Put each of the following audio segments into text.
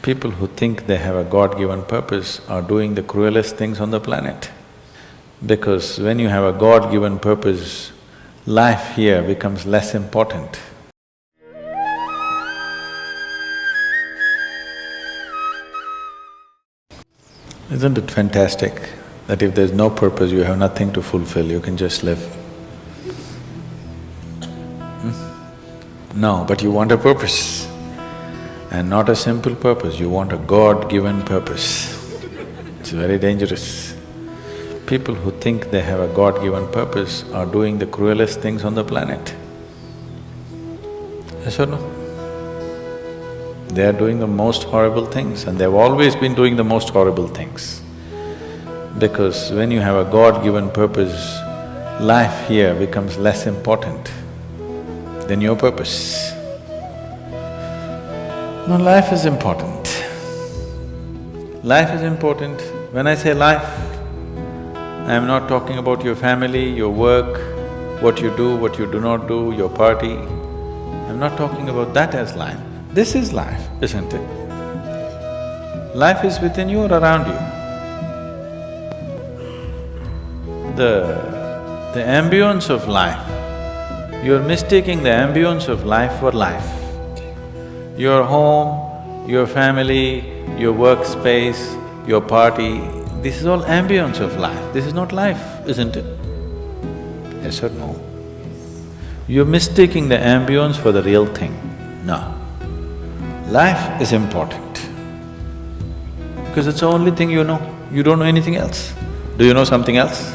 People who think they have a God-given purpose are doing the cruelest things on the planet. Because when you have a God-given purpose, life here becomes less important. Isn't it fantastic that if there's no purpose, you have nothing to fulfill, you can just live? No, but you want a purpose. And not a simple purpose, you want a God-given purpose. It's very dangerous. People who think they have a God-given purpose are doing the cruelest things on the planet. Yes or no? They are doing the most horrible things and they've always been doing the most horrible things. Because when you have a God-given purpose, life here becomes less important than your purpose. No, life is important. Life is important. When I say life, I am not talking about your family, your work, what you do not do, your party. I'm not talking about that as life. This is life, isn't it? Life is within you or around you. The ambience of life, you're mistaking the ambience of life for life. Your home, your family, your workspace, your party, this is all ambience of life. This is not life, isn't it? Yes or no? You're mistaking the ambience for the real thing. No. Life is important because it's the only thing you know. You don't know anything else. Do you know something else?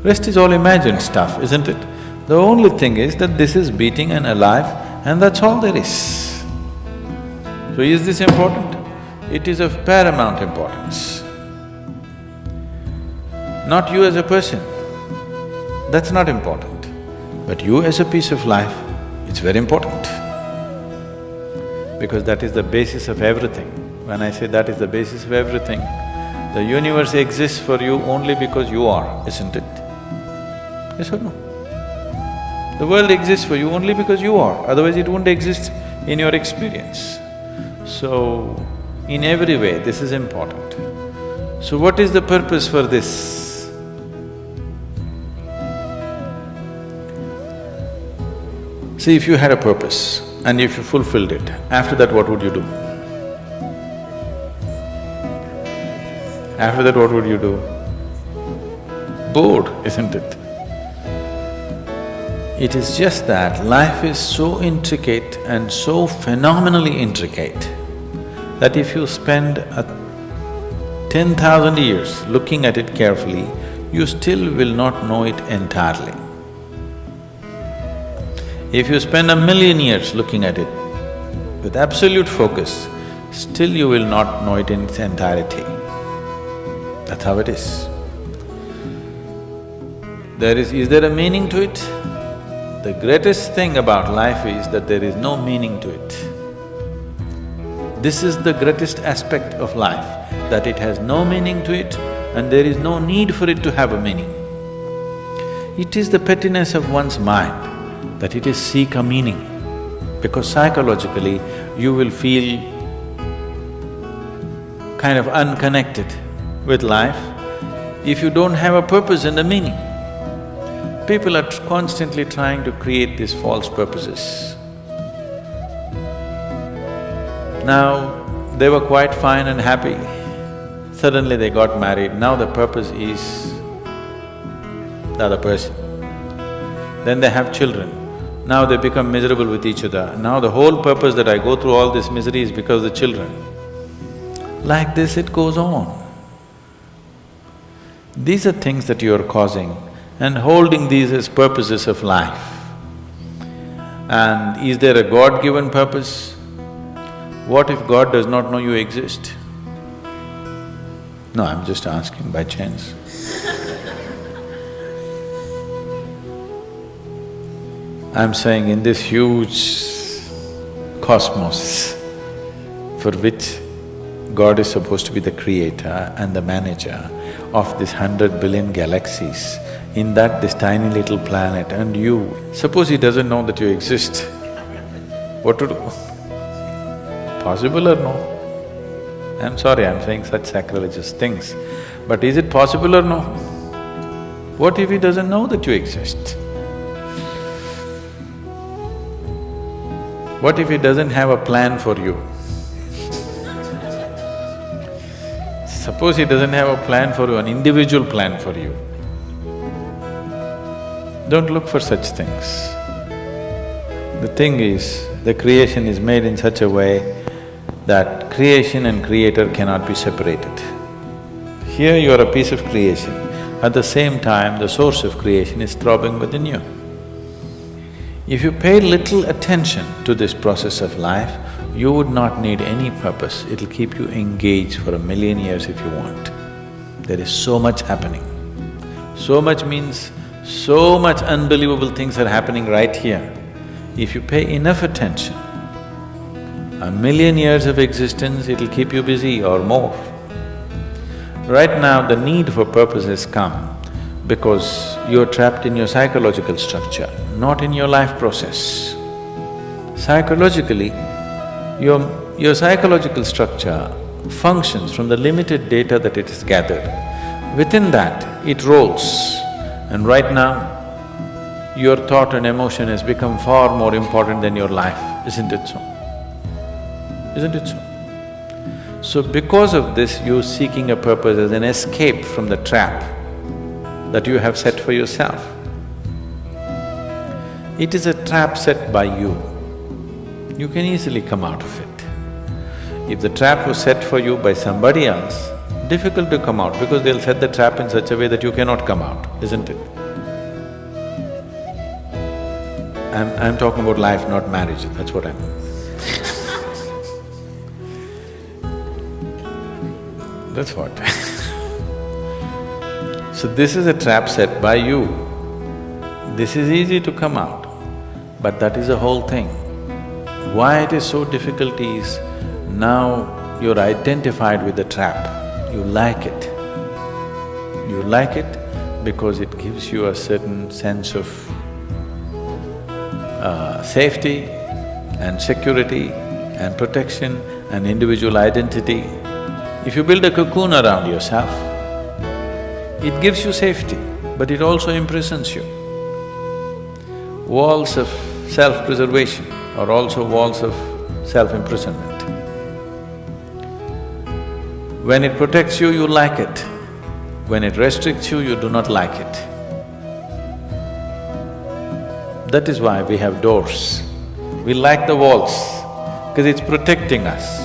Rest is all imagined stuff, isn't it? The only thing is that this is beating and alive and that's all there is. So is this important? It is of paramount importance. Not you as a person, that's not important. But you as a piece of life, it's very important. Because that is the basis of everything. When I say that is the basis of everything, the universe exists for you only because you are, isn't it? Yes or no? The world exists for you only because you are, otherwise it wouldn't exist in your experience. So, in every way, this is important. So what is the purpose for this? See, if you had a purpose and if you fulfilled it, after that what would you do? After that what would you do? Bored, isn't it? It is just that life is so intricate and so phenomenally intricate that if you spend 10,000 years looking at it carefully, you still will not know it entirely. If you spend 1,000,000 years looking at it with absolute focus, still you will not know it in its entirety. That's how it is. Is there a meaning to it? The greatest thing about life is that there is no meaning to it. This is the greatest aspect of life, that it has no meaning to it and there is no need for it to have a meaning. It is the pettiness of one's mind that it is seek a meaning, because psychologically you will feel kind of unconnected with life if you don't have a purpose and a meaning. People are constantly trying to create these false purposes. Now, they were quite fine and happy. Suddenly they got married, now the purpose is the other person. Then they have children, now they become miserable with each other. Now the whole purpose that I go through all this misery is because of the children. Like this it goes on. These are things that you are causing and holding these as purposes of life. And is there a God-given purpose? What if God does not know you exist? No, I'm just asking by chance. I'm saying in this huge cosmos for which God is supposed to be the creator and the manager of this 100 billion galaxies, in that this tiny little planet and you, suppose he doesn't know that you exist, what to do? possible or no? I'm sorry, I'm saying such sacrilegious things, but is it possible or no? What if he doesn't know that you exist? What if he doesn't have a plan for you? Suppose he doesn't have a plan for you, an individual plan for you. Don't look for such things. The thing is, the creation is made in such a way that creation and creator cannot be separated. Here you are a piece of creation, at the same time the source of creation is throbbing within you. If you pay little attention to this process of life, you would not need any purpose, it'll keep you engaged for 1,000,000 years if you want. There is so much happening. So much means so much unbelievable things are happening right here. If you pay enough attention, 1,000,000 years of existence, it'll keep you busy or more. Right now, the need for purpose has come because you're trapped in your psychological structure, not in your life process. Psychologically, your psychological structure functions from the limited data that it has gathered. Within that, it rolls. And right now, your thought and emotion has become far more important than your life, isn't it so? Isn't it so? So because of this, you're seeking a purpose as an escape from the trap that you have set for yourself. It is a trap set by you. You can easily come out of it. If the trap was set for you by somebody else, difficult to come out because they'll set the trap in such a way that you cannot come out, isn't it? I'm talking about life, not marriage, that's what I mean. That's what. So this is a trap set by you. This is easy to come out, but that is the whole thing. Why it is so difficult is, now you're identified with the trap, you like it. You like it because it gives you a certain sense of safety and security and protection and individual identity. If you build a cocoon around yourself, it gives you safety, but it also imprisons you. Walls of self-preservation are also walls of self-imprisonment. When it protects you, you like it. When it restricts you, you do not like it. That is why we have doors. We like the walls, because it's protecting us.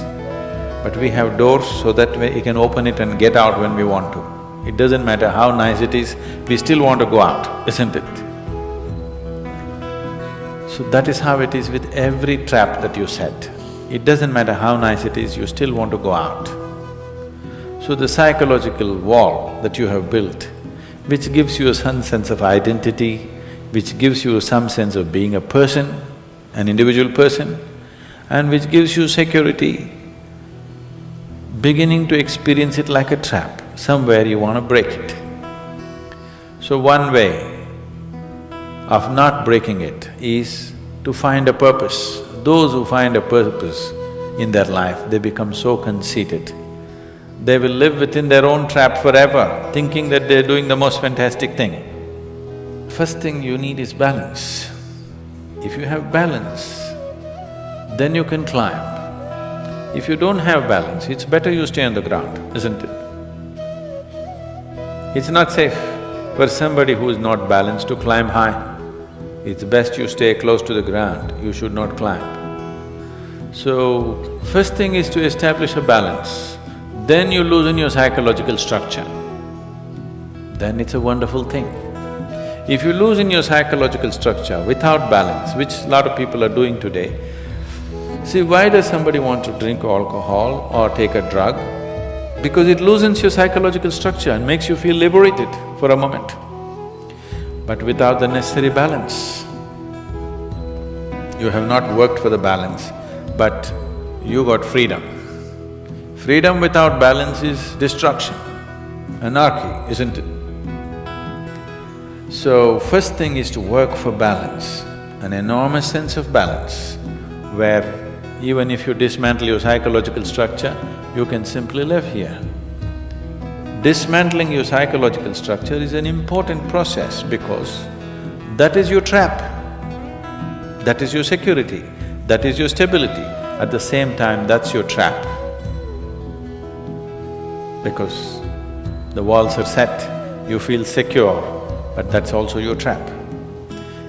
But we have doors so that we can open it and get out when we want to. It doesn't matter how nice it is, we still want to go out, isn't it? So that is how it is with every trap that you set. It doesn't matter how nice it is, you still want to go out. So the psychological wall that you have built, which gives you some sense of identity, which gives you some sense of being a person, an individual person, and which gives you security, beginning to experience it like a trap, somewhere you want to break it. So one way of not breaking it is to find a purpose. Those who find a purpose in their life, they become so conceited. They will live within their own trap forever, thinking that they're doing the most fantastic thing. First thing you need is balance. If you have balance, then you can climb. If you don't have balance, it's better you stay on the ground, isn't it? It's not safe for somebody who is not balanced to climb high. It's best you stay close to the ground, you should not climb. So, first thing is to establish a balance, then you loosen your psychological structure. Then it's a wonderful thing. If you loosen your psychological structure without balance, which a lot of people are doing today, see, why does somebody want to drink alcohol or take a drug? Because it loosens your psychological structure and makes you feel liberated for a moment. But without the necessary balance, you have not worked for the balance, but you got freedom. Freedom without balance is destruction, anarchy, isn't it? So, first thing is to work for balance, an enormous sense of balance, where Even if you dismantle your psychological structure, you can simply live here. Dismantling your psychological structure is an important process because that is your trap, that is your security, that is your stability. At the same time, that's your trap. Because the walls are set, you feel secure, but that's also your trap.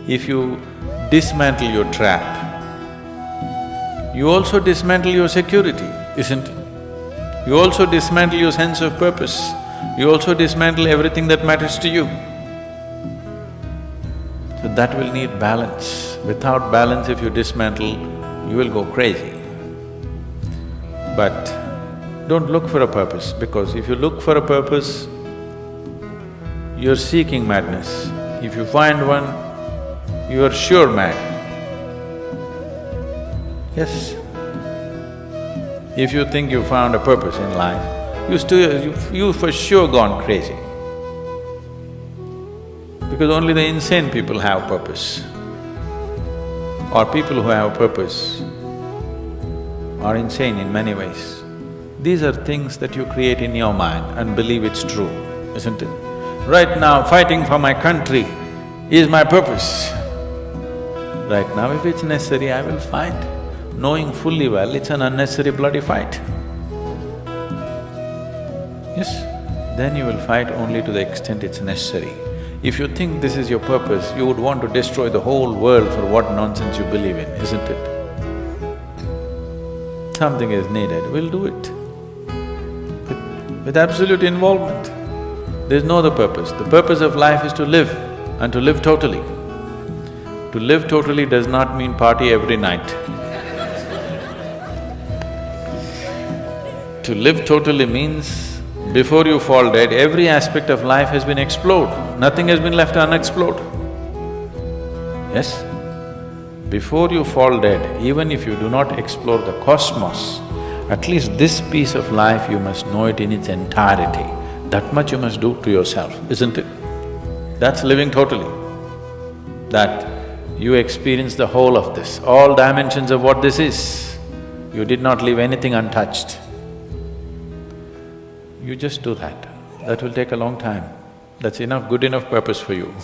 If you dismantle your trap, you also dismantle your security, isn't it? You also dismantle your sense of purpose, you also dismantle everything that matters to you. So that will need balance. Without balance, if you dismantle, you will go crazy. But don't look for a purpose, because if you look for a purpose, you're seeking madness. If you find one, you are sure mad. Yes. If you think you found a purpose in life, you for sure gone crazy. Because only the insane people have purpose. Or people who have purpose are insane in many ways. These are things that you create in your mind and believe it's true, isn't it? Right now, fighting for my country is my purpose. Right now, if it's necessary, I will fight, knowing fully well it's an unnecessary bloody fight. Yes, then you will fight only to the extent it's necessary. If you think this is your purpose, you would want to destroy the whole world for what nonsense you believe in, isn't it? Something is needed, we'll do it. With absolute involvement. There's no other purpose. The purpose of life is to live, and to live totally. To live totally does not mean party every night. To live totally means, before you fall dead, every aspect of life has been explored, nothing has been left unexplored. Yes? Before you fall dead, even if you do not explore the cosmos, at least this piece of life you must know it in its entirety. That much you must do to yourself, isn't it? That's living totally. That you experience the whole of this, all dimensions of what this is. You did not leave anything untouched. You just do that. That will take a long time. That's enough, good enough purpose for you.